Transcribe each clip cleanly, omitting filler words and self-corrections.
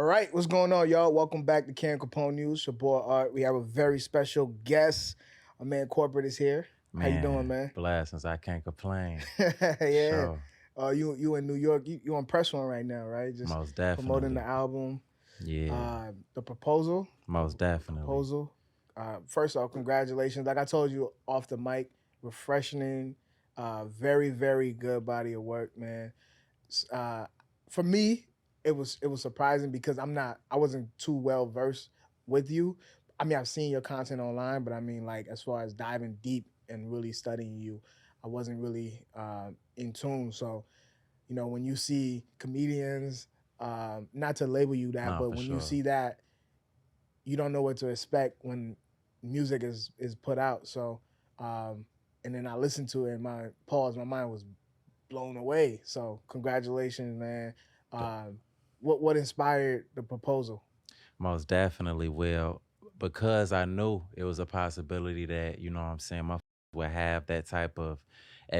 All right, what's going on, y'all? Welcome back to Capone News. Your boy Art. We have a very special guest. Our man Korporate is here. How you doing, Man, man? blessings. I can't complain. For Yeah. sure. You in New York? You on press one right now, right? Just Most promoting the definitely. album. Yeah, The proposal. most definitely. Proposal. First off, congratulations. Like I told you off the mic, refreshing. Very very good body of work, man. Uh, for me, it was surprising because I wasn't too well versed with you. I mean, I've seen your content online, but I mean, like as far as diving deep and really studying you, I wasn't really in tune. So, when you see comedians, not to label you that, No, but for when you sure. see that, you don't know what to expect when music is put out. So, and then I listened to it, and my mind was blown away. So congratulations, man. Th- What inspired the proposal? Most definitely will. Because I knew it was a possibility that, what I'm saying, my would have that type of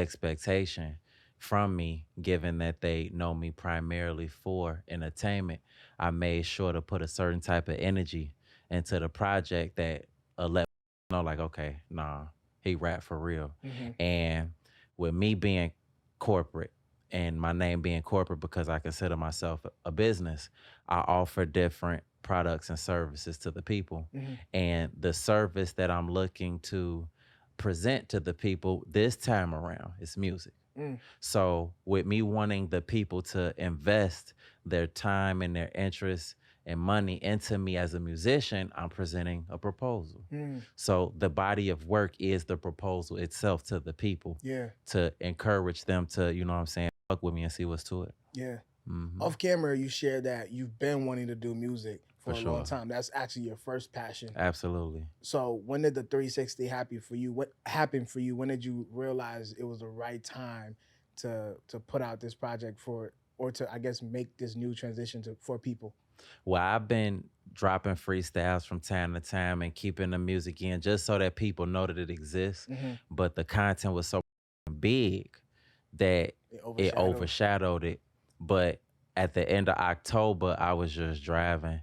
expectation from me, given that they know me primarily for entertainment. I made sure to put a certain type of energy into the project that let me know, like, okay, nah, he rap for real. Mm-hmm. And with me being corporate and my name being corporate because I consider myself a business, I offer different products and services to the people. Mm-hmm. And the service that I'm looking to present to the people this time around is music. Mm. So, with me wanting the people to invest their time and their interest and money into me as a musician, I'm presenting a proposal. Mm. So, the body of work is the proposal itself to the people Yeah, to encourage them to, what I'm saying, fuck with me and see what's to it. yeah. Hmm. Off camera, you shared that you've been wanting to do music For for a long sure. time. That's actually your first passion. Absolutely. So when did the 360 happen for you? What happened for you? When did you realize it was the right time to put out this project for, or to I guess make this new transition to for people? Well, I've been dropping freestyles from time to time and keeping the music in just so that people know that it exists. Mm-hmm. But the content was so big that It it overshadowed. overshadowed it. But at the end of October, I was just driving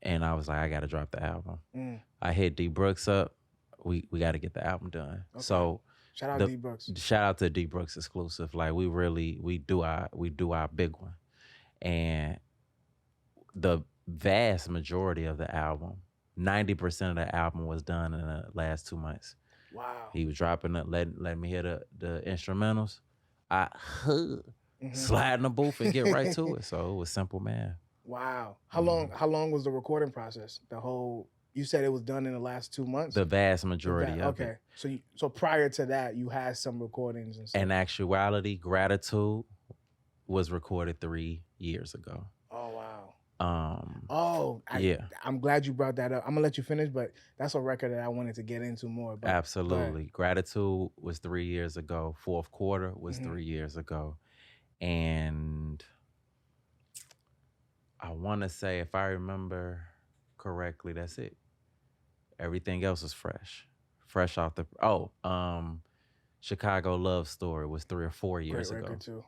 and I was like, I gotta drop the album. Mm. I hit D Brooks up. We gotta get the album done. Okay. So Shout out the D Brooks. shout out to D Brooks exclusive. Like we do our big one. And the vast majority of the album, 90% of the album was done in the last 2 months. Wow. He was dropping it, letting me hear the instrumentals. I Mm-hmm. slide in the booth and get right to it. So it was simple, man. Wow. How long? Mhm. How long was the recording process? The whole. You said it was done in the last 2 months. The vast majority of Okay. it. So prior to that, you had some recordings and stuff. In actuality, Gratitude was recorded 3 years ago. Oh wow. Um, Oh, yeah, I'm glad you brought that up. I'm gonna let you finish, but that's a record that I wanted to get into more. But go ahead. absolutely. Gratitude was 3 years ago. Fourth quarter was Mm-hmm. 3 years ago. And I want to say, if I remember correctly, that's it. Everything else is fresh off the. Chicago Love Story was 3 or 4 Great years record ago. too.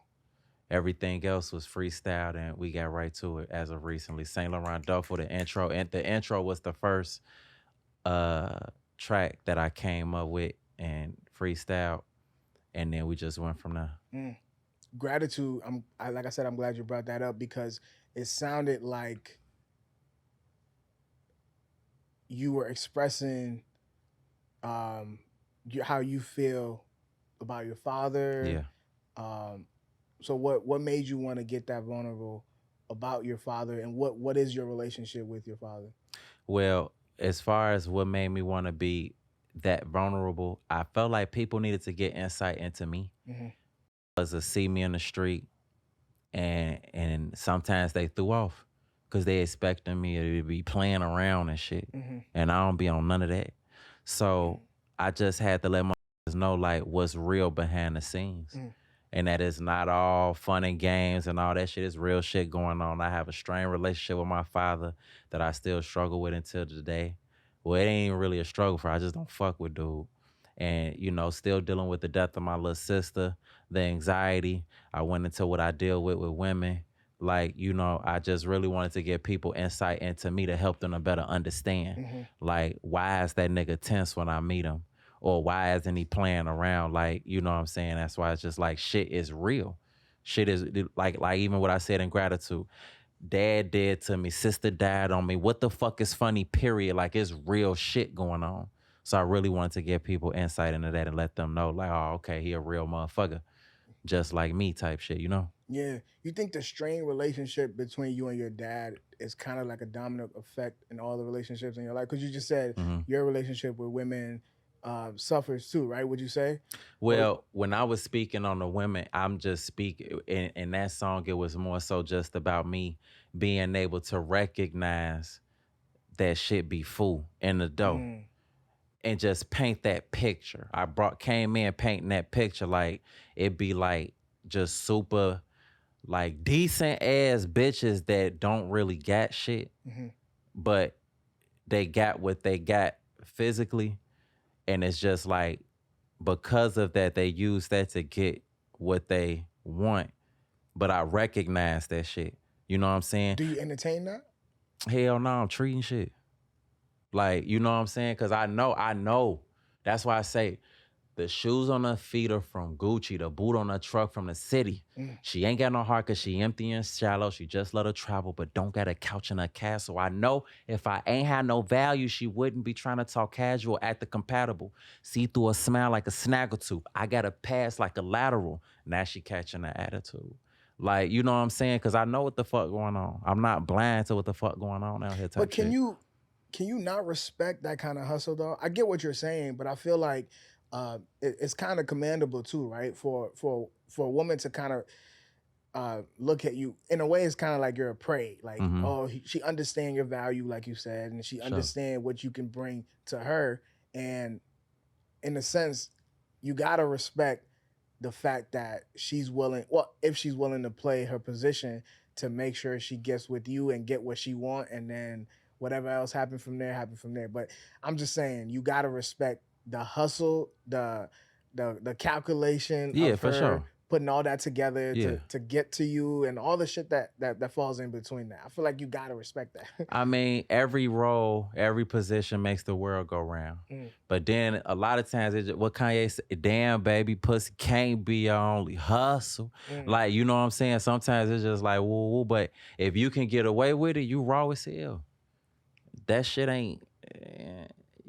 Everything else was freestyled, and we got right to it as of recently. Saint Laurent Duffel, the intro, and the intro was the first uh track that I came up with and freestyled, and then we just went from there. Mm. Gratitude. Like I said, I'm glad you brought that up because it sounded like you were expressing how you feel about your father. Yeah. Um, so what made you want to get that vulnerable about your father, and what is your relationship with your father? Well, as far as what made me want to be that vulnerable, I felt like people needed to get insight into me. Mm-hmm. Because to see me in the street, and sometimes they threw off because they expecting me to be playing around and shit, Mm-hmm. and I don't be on none of that. So I just had to let my know like what's real behind the scenes. Mm. And that is not all fun and games and all that shit. It's real shit going on. I have a strained relationship with my father that I still struggle with until today. Well, it ain't even really a struggle for. I just don't fuck with dude. And, still dealing with the death of my little sister, the anxiety. I went into what I deal with women, Like, you know, I just really wanted to give people insight into me to help them to better understand. Mm-hmm. Like, why is that nigga tense when I meet him? Or why isn't he playing around? Like, you know what I'm saying? That's why it's just like shit is real. Shit is like even what I said in gratitude. Dad dead to me, sister died on me. What the fuck is funny, period? Like, it's real shit going on. So I really wanted to give people insight into that and let them know, like, oh, okay, he a real motherfucker. Just like me type shit, you know? Yeah. You think the strained relationship between you and your dad is kind of like a dominant effect in all the relationships in your life? Because you just said hmm your relationship with women suffers too, right? Would you say? But Well, when I was speaking on the women, I'm just speaking in that song. It was more so just about me being able to recognize that shit be fool in the dough mm, and just paint that picture. Came in painting that picture like it be like just super like decent ass bitches that don't really got shit, hmm but they got what they got physically, and it's just like because of that they use that to get what they want. But I recognize that shit. You know what I'm saying? do you entertain that? Hell no, I'm treating shit. Like, you know what I'm saying? Cause I know. That's why I say the shoes on her feet are from Gucci, the boot on her truck from the city. Mm. She ain't got no heart cause she empty and shallow. She just let her travel, but don't got a couch in her castle. I know if I ain't had no value, she wouldn't be trying to talk casual, act the compatible. See through a smile like a snaggletooth. I got a pass like a lateral. Now she catching the attitude. Like, you know what I'm saying? Cause I know what the fuck going on. I'm not blind to what the fuck going on out here But type shit. can you not respect that kind of hustle though? I get what you're saying, but I feel like it's kind of commendable too, right? For a woman to kind of look at you in a way, it's kind of like you're a prey. Like, Mm-hmm. oh, she understand your value, like you said, and she Sure. understand what you can bring to her. And in a sense, you gotta respect the fact that she's willing. Well, if she's willing to play her position to make sure she gets with you and get what she want, and then whatever else happen from there, happen from there. But I'm just saying, you gotta respect the hustle, the calculation Yeah, of for her sure. putting all that together Yeah. to get to you and all the shit that falls in between that. I feel like you gotta respect that. I mean, every role, every position makes the world go round. Mm, But then a lot of times, what Kanye said, damn, baby, pussy can't be your only hustle. mm. Like, you know what I'm saying? Sometimes it's just like, woo, woo. But if you can get away with it, you raw as hell. That shit ain't,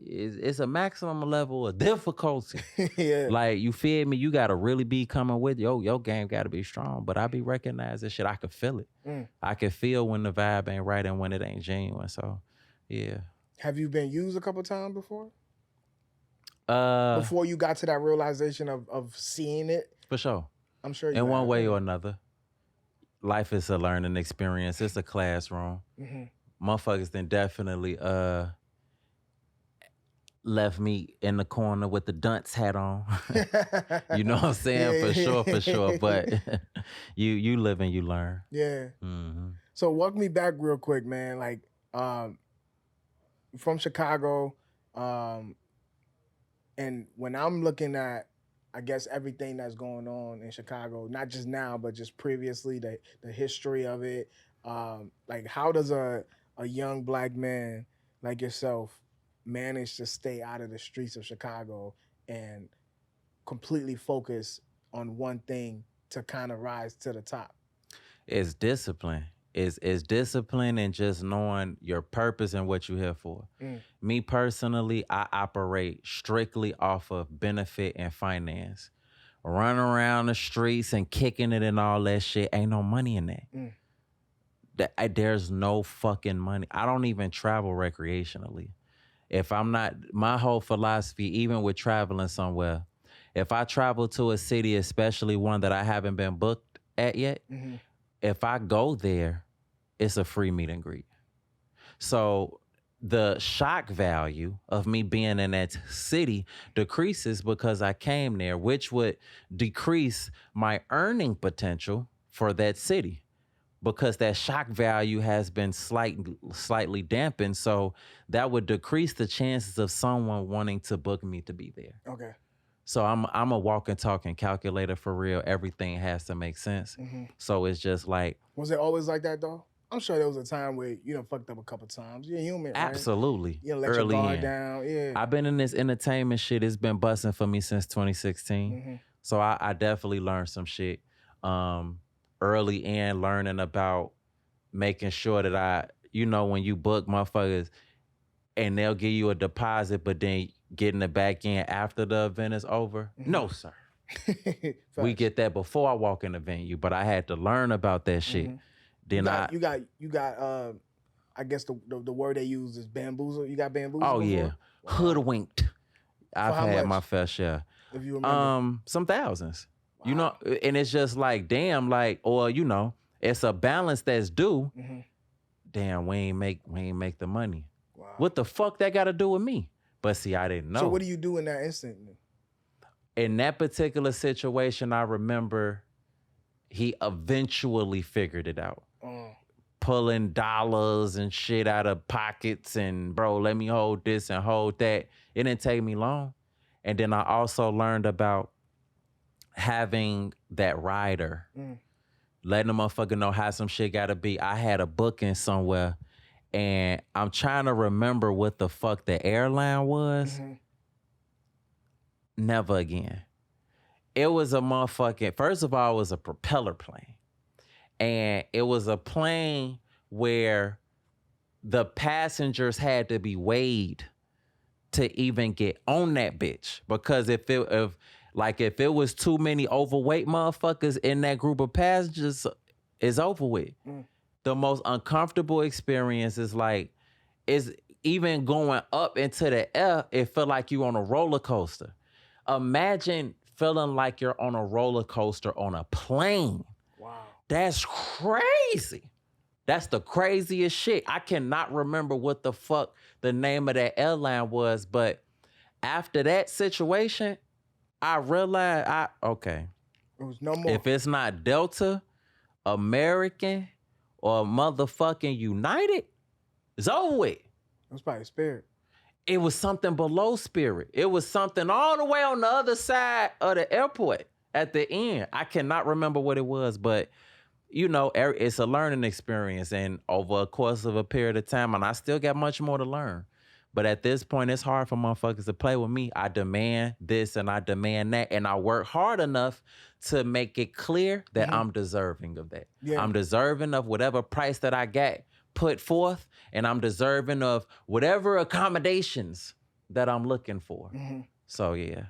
it's a maximum level of difficulty. Yeah. Like, you feel me? You got to really be coming with, your game got to be strong. But I be recognizing shit. I can feel it. Mm. I can feel when the vibe ain't right and when it ain't genuine. So, yeah. Have you been used a couple times before? Uh, Before you got to that realization of seeing it? for sure. I'm sure you In one have. way Yeah. or another. Life is a learning experience. It's a classroom. Mm-hmm. Motherfuckers then definitely left me in the corner with the dunce hat on. You know what I'm saying? For sure, for sure. But you live and you learn. Yeah. Mm-hmm. So walk me back real quick, man. Like, from Chicago, um, and when I'm looking at, I guess everything that's going on in Chicago, not just now, but just previously, the history of it. Like, how does a young black man like yourself manage to stay out of the streets of Chicago and completely focus on one thing to kind of rise to the top? It's discipline. It's discipline and just knowing your purpose and what you're here for. Mm. Me personally, I operate strictly off of benefit and finance. Running around the streets and kicking it and all that shit, ain't no money in that. Mm. There's no fucking money. I don't even travel recreationally. If I'm not, my whole philosophy, even with traveling somewhere, if I travel to a city, especially one that I haven't been booked at yet, Mm-hmm. if I go there, it's a free meet and greet. So the shock value of me being in that city decreases because I came there, which would decrease my earning potential for that city because that shock value has been slightly dampened. So that would decrease the chances of someone wanting to book me to be there. Okay. So I'm a walking, talking calculator for real. Everything has to make sense. Hmm. So it's just like Was it always like that though? I'm sure there was a time where you know fucked up a couple times. You're human, right? absolutely You know, let your early guard in. down. Yeah. I've been in this entertainment shit. It's been busting for me since 2016. Hmm. So I definitely learned some shit early in, learning about making sure that when you book motherfuckers and they'll give you a deposit, but then getting it back in after the event is over. Hmm. No, sir. We Facts. get that before I walk in the venue, but I had to learn about that shit. Hmm. Then You got. I guess the word they use is bamboozle. You got bamboozled oh yeah, before? Wow. hoodwinked. For I've how had much? my fair share. If you remember. Some thousands. You know, Wow. and it's just like, damn, like, or it's a balance that's due. Hmm. Damn, we ain't make the money. Wow. What the fuck that got to do with me? But see, I didn't know. So what do you do in that instant? In that particular situation, I remember he eventually figured it out. Pulling dollars and shit out of pockets and, bro, let me hold this and hold that. It didn't take me long. And then I also learned about having that rider, letting the motherfucker know how some shit gotta be. I had a booking somewhere and I'm trying to remember what the fuck the airline was. Never again. It was a motherfucking, first of all, it was a propeller plane. And it was a plane where the passengers had to be weighed to even get on that bitch. Because if it was too many overweight motherfuckers in that group of passengers, it's over with. The most uncomfortable experience is even going up into the air, it felt like you on a roller coaster. Imagine feeling like you're on a roller coaster on a plane. Wow. That's crazy. That's the craziest shit. I cannot remember what the fuck the name of that airline was, but after that situation, I realized It was no more. if it's not Delta, American, or motherfucking United, it's over with. It was probably Spirit. It was something below Spirit. It was something all the way on the other side of the airport at the end. I cannot remember what it was, but it's a learning experience, and over a course of a period of time, and I still got much more to learn. But at this point, it's hard for motherfuckers to play with me. I demand this and I demand that, and I work hard enough to make it clear that I'm deserving of that. Yeah. I'm deserving of whatever price that I got put forth, and I'm deserving of whatever accommodations that I'm looking for. So yeah.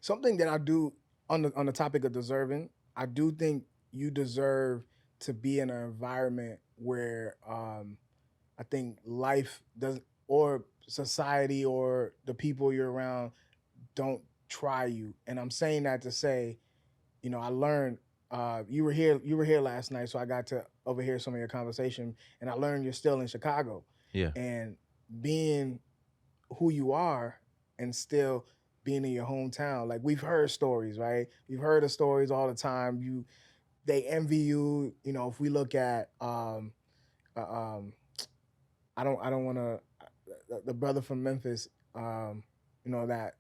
Something that I do on the topic of deserving, I do think you deserve to be in an environment where I think life doesn't, or society or the people you're around don't try you. And I'm saying that to say, I learned you were here last night, so I got to overhear some of your conversation, and I learned you're still in Chicago. Yeah. And being who you are and still being in your hometown, like we've heard stories, right? We've heard the stories all the time. They envy you. If we look at I don't want to, the brother from Memphis, that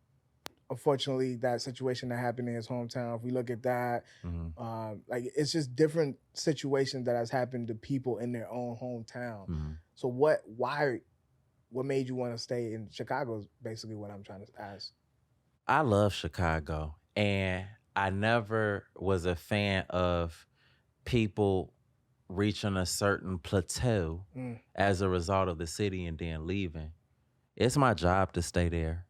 unfortunately that situation that happened in his hometown. If we look at that, like it's just different situations that has happened to people in their own hometown. So what made you want to stay in Chicago is basically what I'm trying to ask. I love Chicago, and I never was a fan of people reaching a certain plateau as a result of the city and then leaving. It's my job to stay there.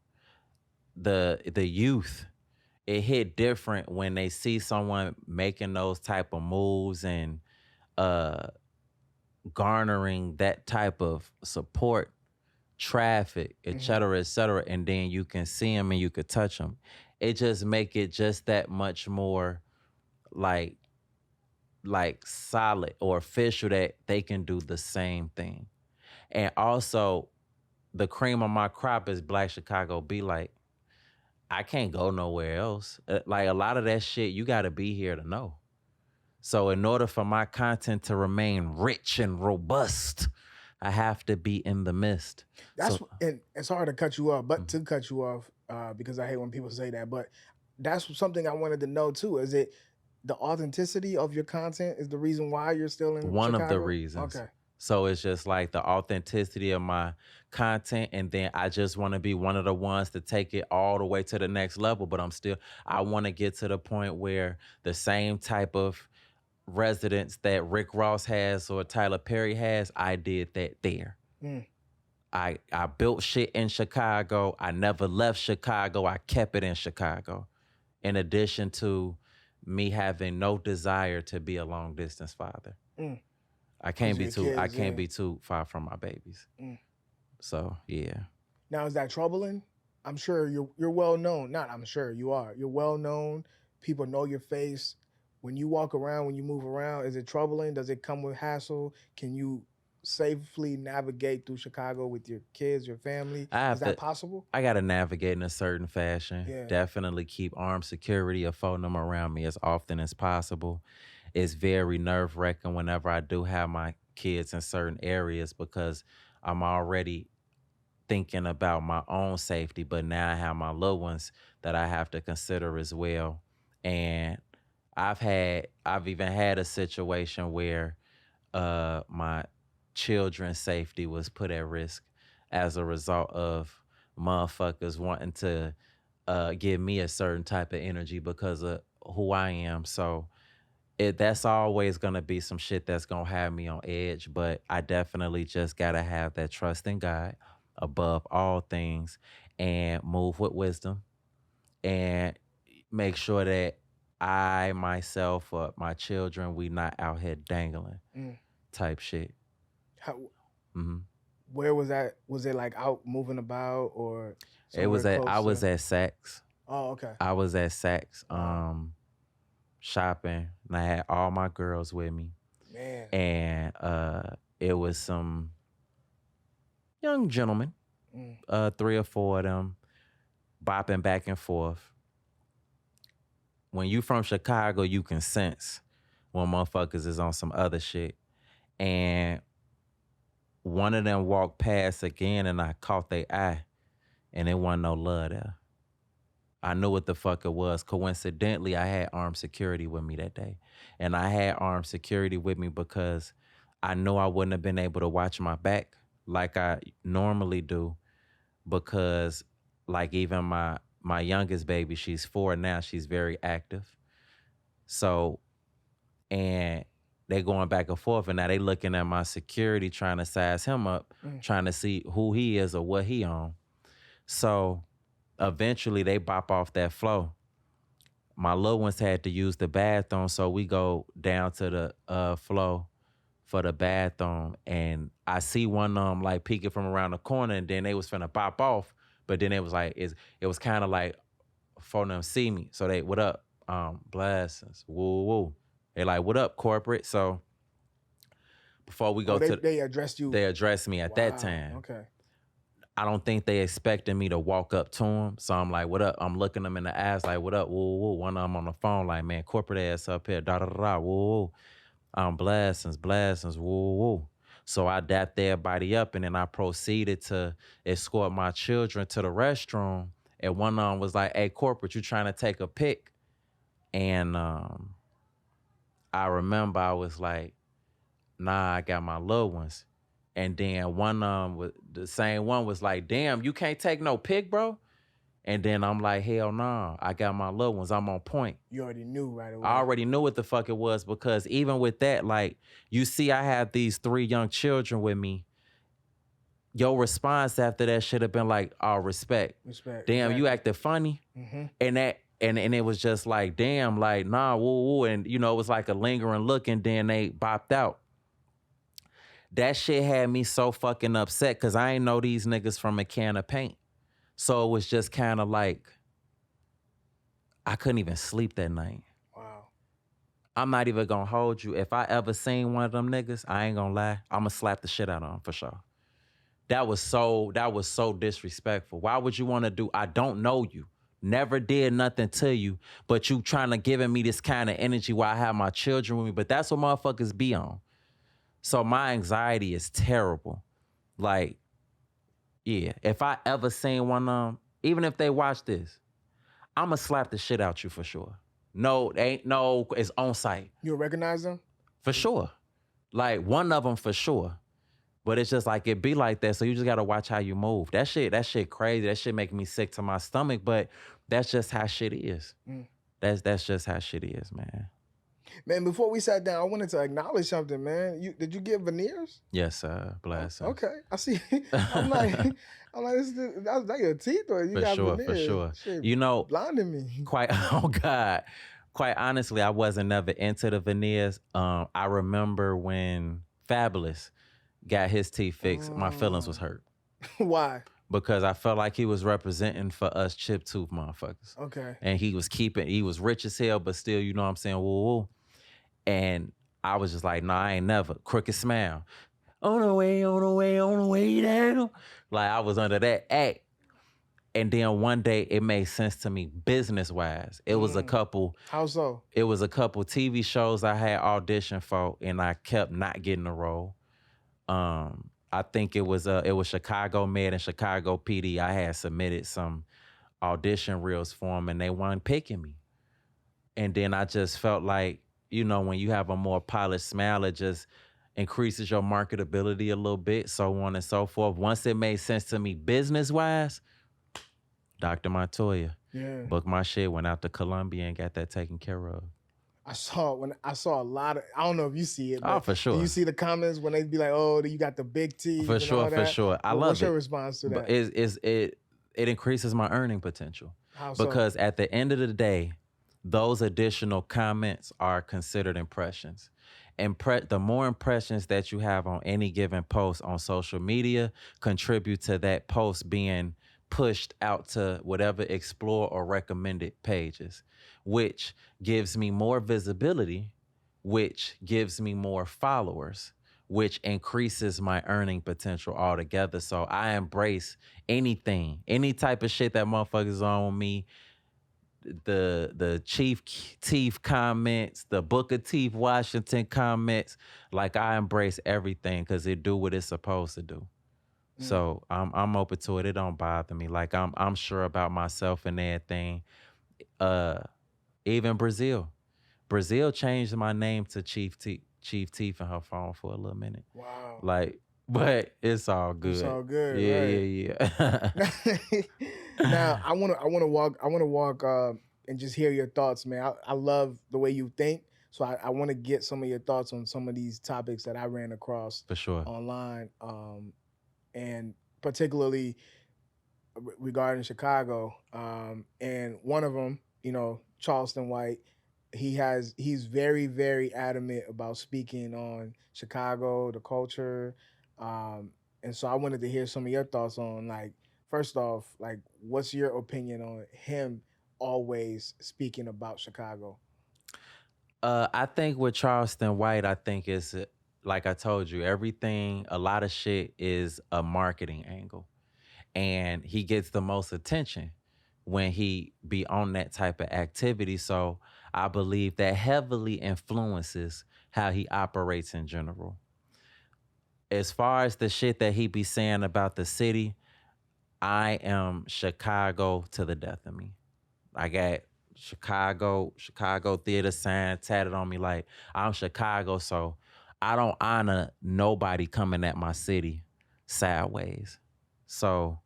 The youth, it hit different when they see someone making those type of moves and garnering that type of support, traffic, et cetera, and then you can see them and you could touch them. It just make it just that much more like solid or official that they can do the same thing. And also, the cream of my crop is Black Chicago be like, I can't go nowhere else. Like a lot of that shit, you got to be here to know. So in order for my content to remain rich and robust, I have to be in the midst. And it's hard to cut you off, but to cut you off, because I hate when people say that. But that's something I wanted to know too. Is it the authenticity of your content is the reason why you're still in One of the Chicago? reasons. Okay. So it's just like the authenticity of my content. And then I just want to be one of the ones to take it all the way to the next level. But I want to get to the point where the same type of residence that Rick Ross has or Tyler Perry has, I did that there. Mm. I built shit in Chicago. I never left Chicago. I kept it in Chicago. In addition to me having no desire to be a long distance father. Mm. I Because can't be your too I kids, can't yeah. be too far from my babies. Mm. So yeah. Now, is that troubling? I'm sure you're well known. Not I'm sure you are. You're well known. People know your face. When you walk around, when you move around, is it troubling? Does it come with hassle? Can you safely navigate through Chicago with your kids, your family? I Is have that to possible? I gotta navigate in a certain fashion. Yeah. Definitely keep armed security or phone them around me as often as possible. It's very nerve wracking whenever I do have my kids in certain areas because I'm already thinking about my own safety, but now I have my little ones that I have to consider as well. And I've even had a situation where my children's safety was put at risk as a result of motherfuckers wanting to give me a certain type of energy because of who I am. So that's always gonna be some shit that's gonna have me on edge, but I definitely just gotta have that trust in God above all things and move with wisdom and make sure that I myself or my children we not out here dangling Mm. type shit. How, hmm where was that? Was it like out moving about or It somewhere was at I close was to? at Saks. Oh, okay. I was at Saks Wow. shopping and I had all my girls with me. Man. And it was some young gentlemen, Mm. three or four of them, bopping back and forth. When you from Chicago, you can sense when motherfuckers is on some other shit. And one of them walked past again and I caught their eye and it wasn't no love there. I knew what the fuck it was. Coincidentally, I had armed security with me that day. And I had armed security with me because I knew I wouldn't have been able to watch my back like I normally do because like even my youngest baby, she's 4 now, she's very active. So and they going back and forth and now they looking at my security trying to size him up, Mm. trying to see who he is or what he on. So eventually they bop off that flow. My little ones had to use the bathroom, so we go down to the flow for the bathroom, and I see one of them like peeking from around the corner, and then they was finna pop off, but then it was like it was kind of like for them see me, so they what up, blessings, woo woo, they like what up corporate. So before we Oh, go they addressed you. they addressed me at that Wow. time. Okay. I don't think they expected me to walk up to them. So I'm like, what up? I'm looking them in the eyes like, what up? Woo, woo. One of them on the phone like, man, corporate ass up here, da da da da, woo, woo. Blessings, woo, woo. So I dapped everybody up and then I proceeded to escort my children to the restroom. And one of them was like, hey, corporate, you trying to take a pic? And I remember I was like, nah, I got my little ones. And then one the same one was like, damn, you can't take no pic, bro. And then I'm like, hell nah, I got my little ones. I'm on point. You already knew right away. I already knew what the fuck it was because even with that, like, you see, I have these 3 young children with me. Your response after that should have been like, oh, respect. Respect. Damn, Exactly. you acted funny. Mm-hmm. And it was just like, damn, like, nah, woo, woo. And, you know, it was like a lingering look and then they bopped out. That shit had me so fucking upset because I ain't know these niggas from a can of paint. So it was just kind of like, I couldn't even sleep that night. Wow. I'm not even gonna hold you. If I ever seen one of them niggas, I ain't gonna lie, I'ma slap the shit out of them for sure. That was so disrespectful. Why would you wanna do, I don't know you, never did nothing to you, but you trying to giving me this kind of energy while I have my children with me, but that's what motherfuckers be on. So my anxiety is terrible. Like, yeah, if I ever seen one of them, even if they watch this, I'ma slap the shit out you for sure. No, ain't no, it's on site. You recognize them? For sure. Like one of them for sure. But it's just like it be like that. So you just gotta watch how you move. That shit crazy. That shit make me sick to my stomach, but that's just how shit is. That's just how shit is, man. Man, before we sat down, I wanted to acknowledge something, man. Did you get veneers? Yes, bless. Okay, I see. I'm like, that's your teeth, or you For got sure, veneers? for sure. Shit, You know, blinding me. quite oh God. Quite honestly, I wasn't never into the veneers. I remember when Fabulous got his teeth fixed, my feelings was hurt. Why? Because I felt like he was representing for us chip tooth motherfuckers. Okay. And he was rich as hell, but still, you know what I'm saying, woo woo. And I was just like, nah, I ain't never. Crooked smile. On the way down. Like I was under that act. And then one day it made sense to me business-wise. It was a couple. How so? It was a couple TV shows I had auditioned for, and I kept not getting the role. I think it was Chicago Med and Chicago PD. I had submitted some audition reels for them, and they weren't picking me. And then I just felt like, you know, when you have a more polished smile, it just increases your marketability a little bit, so on and so forth. Once it made sense to me business-wise, Dr. Montoya. Yeah. Booked my shit, went out to Columbia and got that taken care of. I saw a lot of, I don't know if you see it, but Oh, for sure. you see the comments when they be like, oh, you got the big teeth. For sure, for sure. I love it. What's your response to that? But it increases my earning potential. How so? Because at the end of the day, those additional comments are considered impressions. The more impressions that you have on any given post on social media contribute to that post being pushed out to whatever explore or recommended pages, which gives me more visibility, which gives me more followers, which increases my earning potential altogether. So I embrace anything, any type of shit that motherfuckers on with me. The Chief Teeth comments, the Booker Teeth Washington comments, like I embrace everything because it do what it's supposed to do. So I'm open to it. It don't bother me. Like I'm sure about myself and everything. Even Brazil changed my name to Chief Teeth in her phone for a little minute. Wow. Like, but it's all good. It's all good. Yeah, right? yeah. Now I want to walk and just hear your thoughts, man. I love the way you think. So I want to get some of your thoughts on some of these topics that I ran across For sure. online. And particularly regarding Chicago. And one of them, you know, Charleston White, he's very, very adamant about speaking on Chicago, the culture. And so I wanted to hear some of your thoughts on, like, first off, like, what's your opinion on him always speaking about Chicago? I think with Charleston White, I think it's like I told you, a lot of shit is a marketing angle. And he gets the most attention when he be on that type of activity. So I believe that heavily influences how he operates in general. As far as the shit that he be saying about the city, I am Chicago to the death of me. I got Chicago theater sign tatted on me like I'm Chicago, so I don't honor nobody coming at my city sideways. So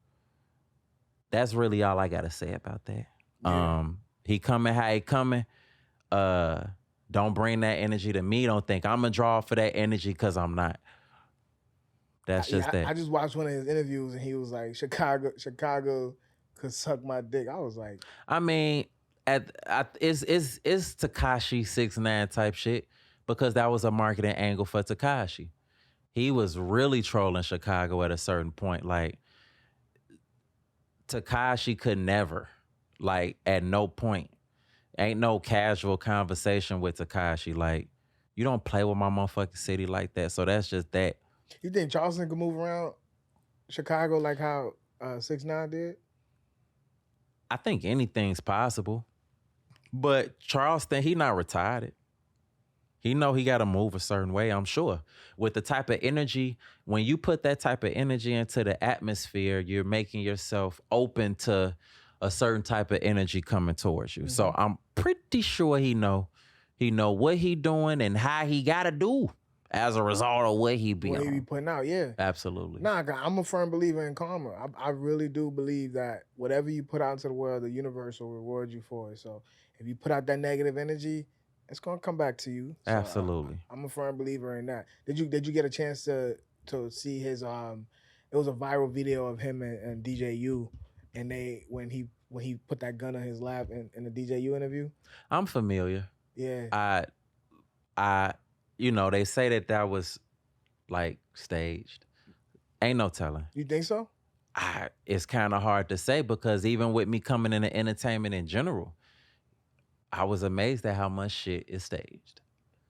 that's really all I gotta say about that. Yeah. He coming how he coming. Don't bring that energy to me. Don't think I'm gonna draw for that energy because I'm not. That's just that. I just watched one of his interviews and he was like, Chicago could suck my dick. I was like, I mean, it's Tekashi 6ix9ine type shit because that was a marketing angle for Tekashi. He was really trolling Chicago at a certain point. Like, Tekashi could never, like, at no point, ain't no casual conversation with Tekashi. Like, you don't play with my motherfucking city like that. So that's just that. You think Charleston could move around Chicago like how 6ix9ine did? I think anything's possible. But Charleston, he not retired. He know he got to move a certain way, I'm sure. With the type of energy, when you put that type of energy into the atmosphere, you're making yourself open to a certain type of energy coming towards you. So Mhm. I'm pretty sure he know what he doing and how he gotta do as a result of what he be What he be on. putting out, yeah. Absolutely. Nah, I'm a firm believer in karma. I really do believe that whatever you put out into the world, the universe will reward you for it. So if you put out that negative energy, it's gonna come back to you. So Absolutely. I'm a firm believer in that. Did you get a chance to see his It was a viral video of him and DJU, and when he put that gun on his lap in the DJU interview. I'm familiar. Yeah, I they say that was like staged. Ain't no telling. you think so? It's kind of hard to say because even with me coming into entertainment in general, I was amazed at how much shit is staged.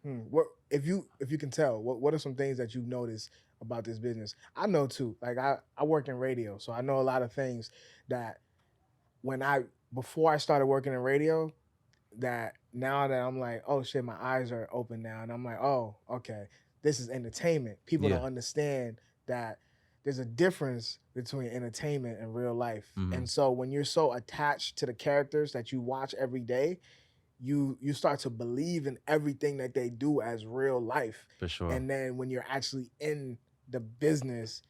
What if you can tell? What are some things that you've noticed about this business? I know too. Like I work in radio, so I know a lot of things that when I before I started working in radio, that now that I'm like, oh shit, my eyes are open now, and I'm like, oh, okay, this is entertainment. People don't Yeah. understand that there's a difference between entertainment and real life. Hmm. And so when you're so attached to the characters that you watch every day, you start to believe in everything that they do as real life. For sure. And then when you're actually in the business,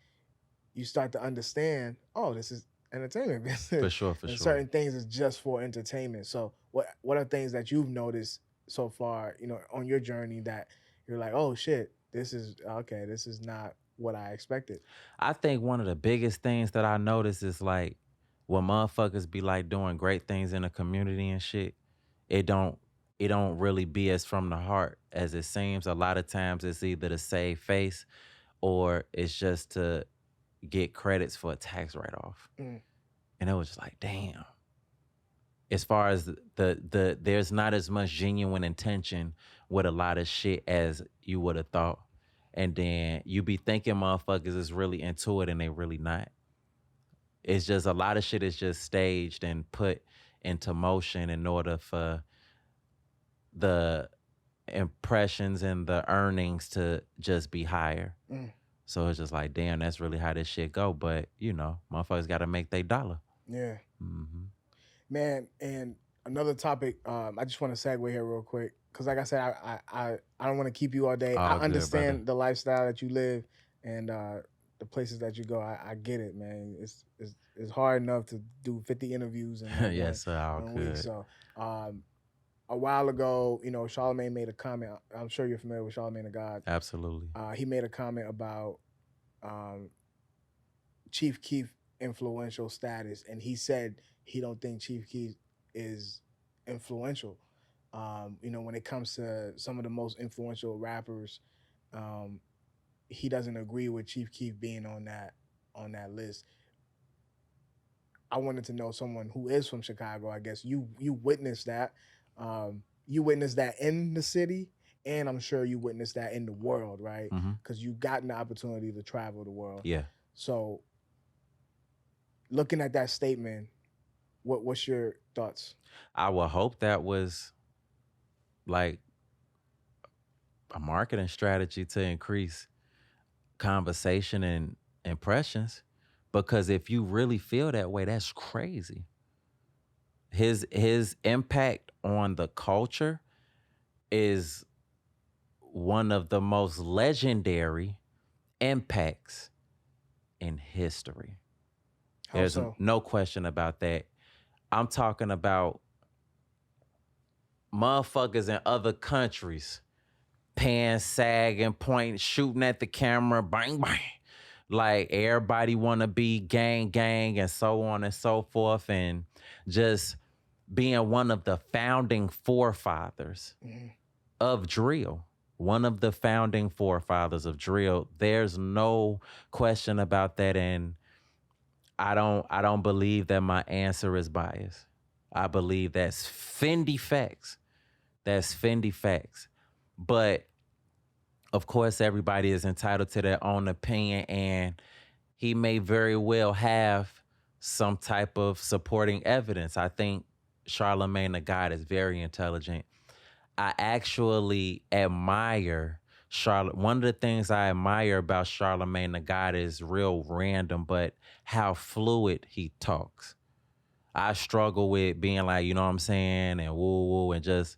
you start to understand, oh, this is entertainment For business. sure. For And sure. certain things is just for entertainment. So what are things that you've noticed so far, on your journey that you're like, oh shit, this is okay, this is not what I expected. I think one of the biggest things that I notice is like when motherfuckers be like doing great things in the community and shit, it don't it don't really be as from the heart as it seems. A lot of times it's either to save face or it's just to get credits for a tax write off. Mm, And it was just like, damn. As far as the there's not as much genuine intention with a lot of shit as you would have thought. And then you be thinking motherfuckers is really into it and they really not. It's just a lot of shit is just staged and put into motion in order for the impressions and the earnings to just be higher. mm, So it's just like, damn, that's really how this shit go. But motherfuckers got to make their dollar. yeah. Hmm. Man, and another topic, I just want to segue here real quick. Cause like I said, I don't want to keep you all day. I All good, brother. understand the lifestyle that you live and the places that you go. I get it, man. It's hard enough to do 50 interviews in one, Yes, sir. All one week. good. So a while ago, Charlemagne made a comment. I'm sure you're familiar with Charlemagne the God. Absolutely. He made a comment about um, Chief Keef influential status, and he said he don't think Chief Keef is influential. When it comes to some of the most influential rappers, um, he doesn't agree with Chief Keef being on that list. I wanted to know someone who is from Chicago. I guess you witnessed that. You witnessed that in the city, and I'm sure you witnessed that in the world, right? Hmm. Because you've gotten the opportunity to travel the world. Yeah. So, looking at that statement, what's your thoughts? I would hope that was like a marketing strategy to increase conversation and impressions. Because if you really feel that way, that's crazy. His impact on the culture is one of the most legendary impacts in history. How There's so? no question about that. I'm talking about motherfuckers in other countries pan, sagging, pointing, shooting at the camera, bang, bang. Like everybody want to be gang, gang, and so on and so forth. And just being one of the founding forefathers Mhm. of drill. One of the founding forefathers of drill. There's no question about that. And I don't believe that my answer is biased. I believe that's Fendi facts. That's Fendi facts. But of course, everybody is entitled to their own opinion, and he may very well have some type of supporting evidence. I think Charlemagne the God is very intelligent. I actually admire Charlotte. One of the things I admire about Charlemagne the God is real random, but how fluid he talks. I struggle with being like, you know what I'm saying, and woo woo and just,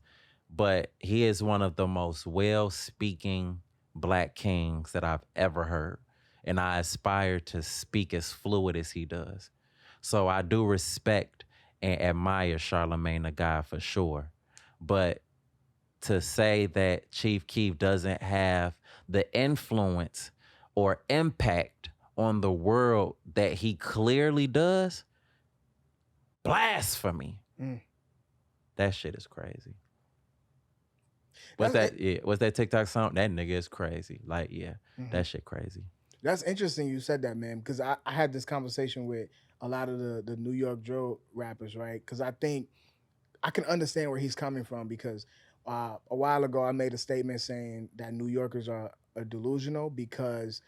but he is one of the most well speaking black kings that I've ever heard. And I aspire to speak as fluid as he does. So I do respect and admire Charlemagne the God for sure. But to say that Chief Keef doesn't have the influence or impact on the world that he clearly does, blasphemy. Mm. That shit is crazy. That's What's that TikTok song? That nigga is crazy. Like, yeah, Mhm. that shit crazy. That's interesting you said that, man, because I had this conversation with a lot of the New York drill rappers, right? Because I think I can understand where he's coming from because a while ago I made a statement saying that New Yorkers are delusional because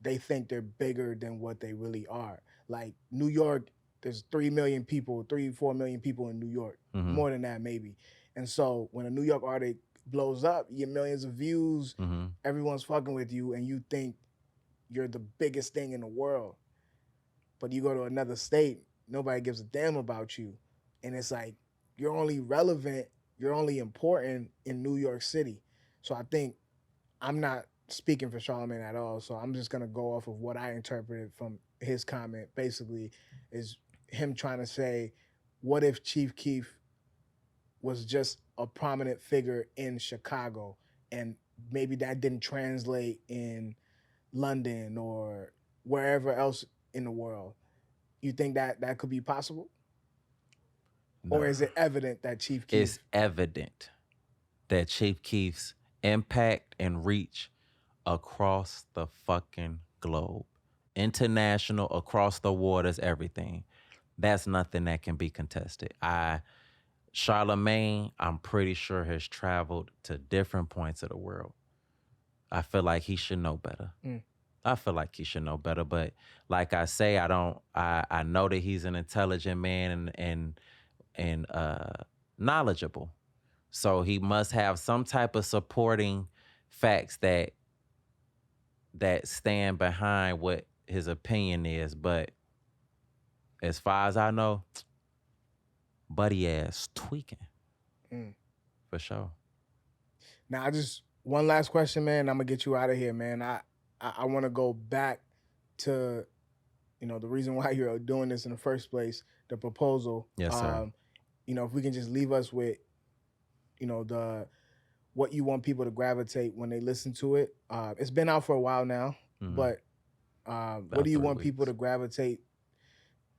they think they're bigger than what they really are. Like New York, there's 3 million people, 4 million people in New York, Mm-hmm. more than that maybe. And so when a New York artist blows up, you get millions of views, Mm-hmm. everyone's fucking with you, and you think you're the biggest thing in the world. But you go to another state, nobody gives a damn about you. And it's like you're only relevant, you're only important in New York City. So I think I'm not speaking for Charlamagne at all. So I'm just gonna go off of what I interpreted from his comment. Basically, is him trying to say, what if Chief Keef was just a prominent figure in Chicago, and maybe that didn't translate in London or wherever else in the world? You think that that could be possible, Nah. or is it evident that Chief It's Keef? evident that Chief Keef's impact and reach across the fucking globe, international, across the waters, everything. That's nothing that can be contested. Charlemagne, I'm pretty sure has traveled to different points of the world. I feel like he should know better. Mm. I feel like he should know better, but like I say, I know that he's an intelligent man and knowledgeable. So he must have some type of supporting facts that stand behind what his opinion is. But as far as I know, buddy ass tweaking. Mm. For sure. Now, I just one last question, man. I'm gonna get you out of here, man. I want to go back to the reason why you're doing this in the first place, the proposal. Yes, sir. If we can just leave us with the what you want people to gravitate when they listen to it. It's been out for a while now, but what do you 3 want people weeks. to gravitate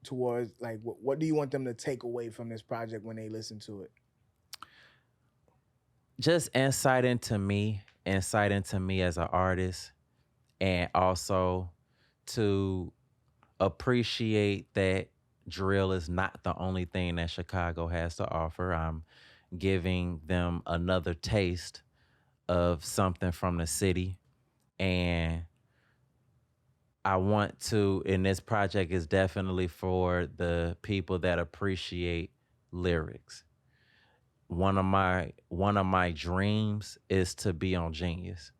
towards? Like, what do you want them to take away from this project when they listen to it? Just insight into me as an artist, and also to appreciate that drill is not the only thing that Chicago has to offer. I'm giving them another taste of something from the city, and I want to, and this project is definitely for the people that appreciate lyrics. One of my dreams is to be on Genius,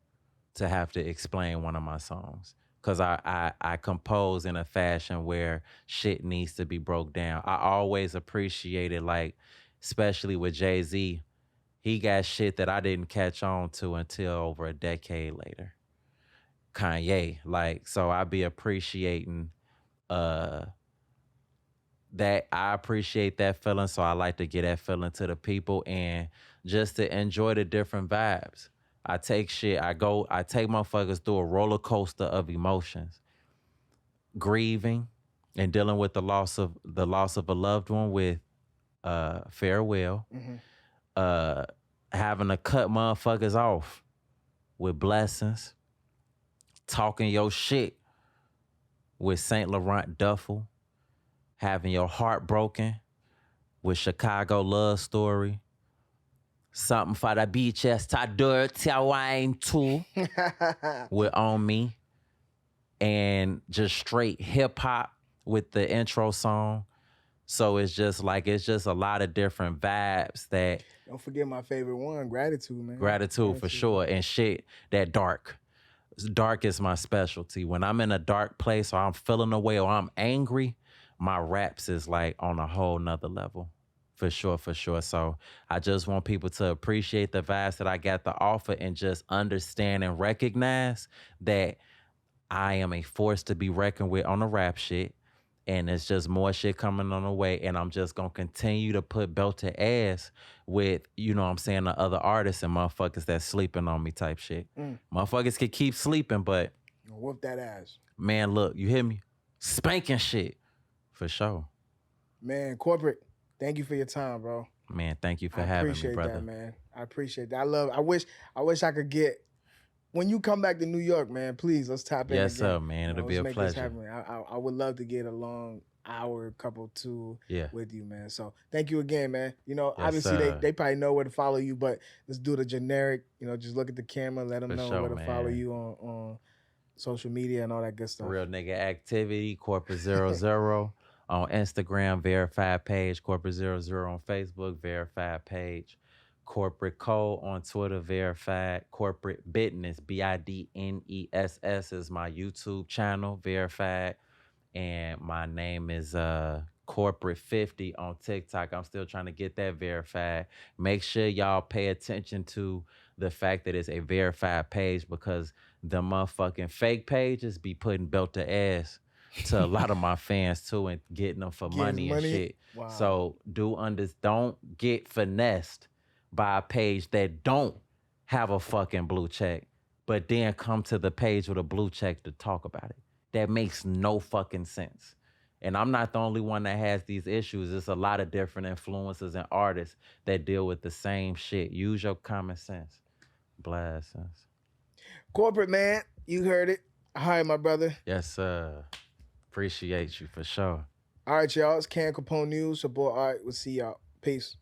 to have to explain one of my songs. Cause I compose in a fashion where shit needs to be broke down. I always appreciated, like, especially with Jay-Z, he got shit that I didn't catch on to until over a decade later. Kanye, like, so I be appreciating uh that. I appreciate that feeling, so I like to get that feeling to the people and just to enjoy the different vibes. I take motherfuckers through a roller coaster of emotions, grieving and dealing with the loss of a loved one with farewell, Mm-hmm. uh having to cut motherfuckers off with blessings, talking your shit with Saint Laurent Duffel, having your heart broken with Chicago Love Story, something for the beaches to dirty wine too with On Me, and just straight hip hop with the intro song. So it's just a lot of different vibes that Don't forget my favorite one, Gratitude, man. gratitude for sure, and shit that dark. Dark is my specialty. When I'm in a dark place or I'm feeling away or I'm angry, my raps is like on a whole nother level. For sure, for sure. So I just want people to appreciate the vibes that I got to offer and just understand and recognize that I am a force to be reckoned with on the rap shit. And it's just more shit coming on the way. And I'm just gonna continue to put belt to ass with, you know what I'm saying, the other artists and motherfuckers that's sleeping on me type shit. Motherfuckers can keep sleeping, but Whoop that ass. man, look, you hear me? Spanking shit. For sure. Man, Corporate, thank you for your time, bro. Man, thank you for I having me, appreciate brother. that, man. I appreciate that. I wish I could get when you come back to New York, man. Please, let's tap in Yes, again. sir, man. It'll be Let's a make this pleasure. happen. I would love to get a long hour, couple two Yeah. with you, man. So thank you again, man. You know, Yes, obviously sir. they probably know where to follow you, but let's do the generic. You know, just look at the camera, let them For know sure, where to follow man. you on social media and all that good stuff. Real nigga activity, Corporate 00 on Instagram, verified page, Corporate 00 on Facebook, verified page. Corporate Code on Twitter, verified. Corporate Business, BIDNESS is my YouTube channel, verified. And my name is Corporate 50 on TikTok. I'm still trying to get that verified. Make sure y'all pay attention to the fact that it's a verified page because the motherfucking fake pages be putting belt to ass to a lot of my fans too and getting them for money and shit. Wow. So don't get finessed by a page that don't have a fucking blue check, but then come to the page with a blue check to talk about it. That makes no fucking sense. And I'm not the only one that has these issues. There's a lot of different influencers and artists that deal with the same shit. Use your common sense. Blessings. Corporate, man, you heard it. Hi, my brother. Yes, sir. Appreciate you for sure. All right, y'all. It's Capone News. Your boy. All right, we'll see y'all. Peace.